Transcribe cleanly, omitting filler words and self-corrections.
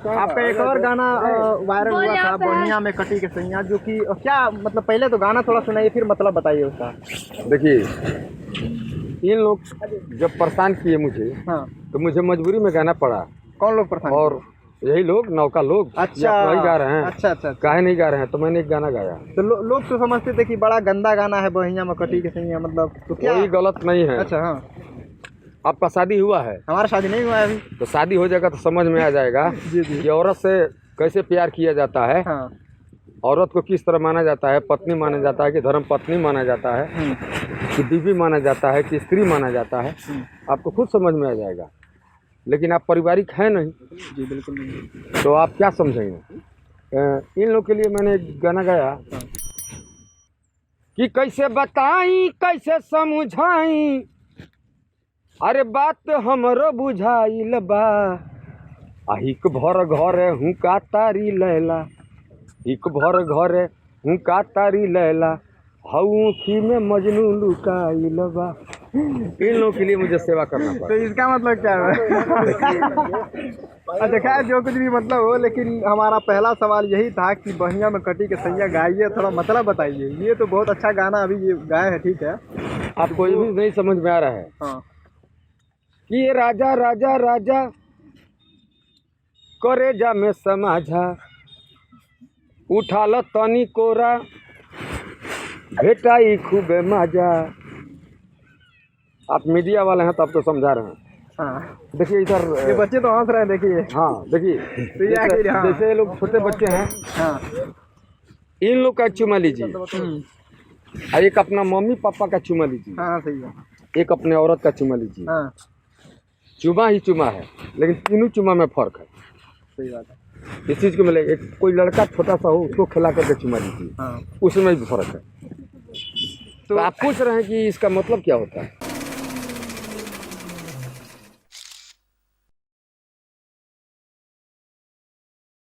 आपका एक और गाना वायरल हुआ था, बढ़िया में कटी के सैया, जो कि क्या मतलब, पहले तो गाना थोड़ा सुनाइए फिर मतलब बताइए उसका। देखिए, इन लोग जब परेशान किए मुझे, हाँ, तो मुझे मजबूरी में गाना पड़ा। कौन लोग परेशान और यही लोग, नौका लोग, अच्छा वही गा रहे हैं। अच्छा अच्छा, काहे नहीं गा रहे हैं, तो मैंने एक गाना गाया। तो लोग तो समझते थे कि बड़ा गंदा गाना है बढ़िया में कटी के सैया, मतलब तो क्या? कोई गलत नहीं है। अच्छा हाँ, आपका शादी हुआ है? हमारा शादी नहीं हुआ है अभी। तो शादी हो जाएगा तो समझ में आ जाएगा जी जी, कि औरत से कैसे प्यार किया जाता है, हाँ, औरत को किस तरह माना जाता है, पत्नी माना जाता है कि धर्म पत्नी माना जाता है, कि बीवी माना जाता है कि स्त्री माना जाता है, आपको खुद समझ में आ जाएगा। लेकिन आप पारिवारिक हैं नहीं, जी बिल्कुल नहीं। तो आप क्या समझेंगे? इन लोग के लिए मैंने एक गाना गाया कि कैसे बताई कैसे समझाई, अरे बात हमरो बुझाइल बा, हिक भर घरे हूँ का तारी लैला, हिक भर घरे हूँ का तारी लैला, हऊखी में मजनू लुकाइल बा। इन लोगों के लिए मुझे सेवा करना तो पड़ा। इसका मतलब क्या है? अच्छा खैर जो कुछ भी मतलब हो, लेकिन हमारा पहला सवाल यही था कि बढ़िया में कटी के सैया गाइए, थोड़ा मतलब बताइए। ये तो बहुत अच्छा गाना अभी ये गाए है, ठीक है। आपको ये भी नहीं समझ में आ रहा है हाँ, कि ये राजा राजा राजा करेजा में समाझा, उठाल तनी कोरा भेटाई खूबे मजा। आप मीडिया वाले हैं तो आप तो समझा रहे हैं। हाँ, देखिए इधर, ये बच्चे तो हंस रहे हैं, देखिए। हाँ देखिए, तो ये आखिर, हाँ, जैसे लोग छोटे बच्चे हैं, हाँ, इन लोग का चुमा लीजिए, और एक अपना मम्मी पापा का चुमा लीजिए, हाँ सही है, एक अपने औरत का चुमा लीजिए। हाँ चुमा ही चुमा है, लेकिन तीनों चुमा में फर्क है। सही बात है, इस चीज़ को मिले, एक कोई लड़का छोटा सा हो उसको खिला करके चुमा लीजिए, हाँ। उसमें भी फर्क है। तो आप पूछ रहे हैं कि इसका मतलब क्या होता है?